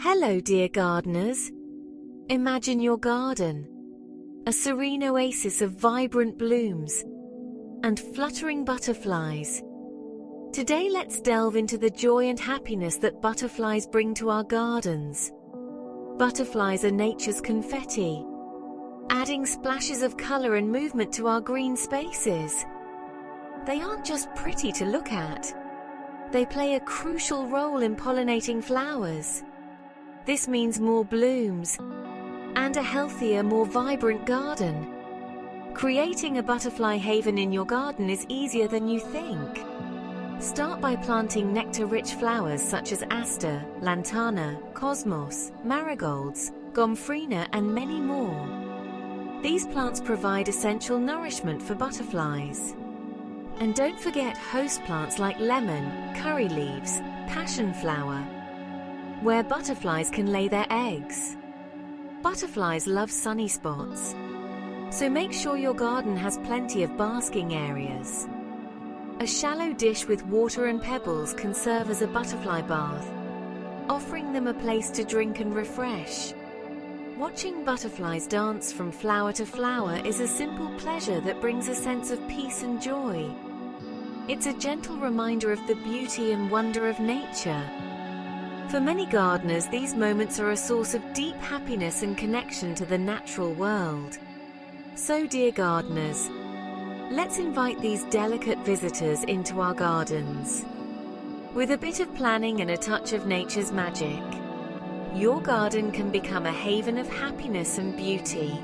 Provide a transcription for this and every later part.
Hello, dear gardeners. Imagine your garden, a serene oasis of vibrant blooms and fluttering butterflies. Today, let's delve into the joy and happiness that butterflies bring to our gardens. Butterflies are nature's confetti, adding splashes of color and movement to our green spaces. They aren't just pretty to look at. They play a crucial role in pollinating flowers. This means more blooms and a healthier, more vibrant garden. Creating a butterfly haven in your garden is easier than you think. Start by planting nectar-rich flowers such as aster, lantana, cosmos, marigolds, gomphrena, and many more. These plants provide essential nourishment for butterflies. And don't forget host plants like lemon, curry leaves, passion flower, where butterflies can lay their eggs. Butterflies love sunny spots, so make sure your garden has plenty of basking areas. A shallow dish with water and pebbles can serve as a butterfly bath, offering them a place to drink and refresh. Watching butterflies dance from flower to flower is a simple pleasure that brings a sense of peace and joy. It's a gentle reminder of the beauty and wonder of nature. For many gardeners, these moments are a source of deep happiness and connection to the natural world. So, dear gardeners, let's invite these delicate visitors into our gardens. With a bit of planning and a touch of nature's magic, your garden can become a haven of happiness and beauty.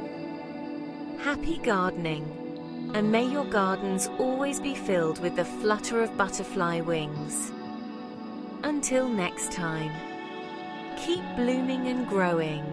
Happy gardening, and may your gardens always be filled with the flutter of butterfly wings. Until next time, keep blooming and growing.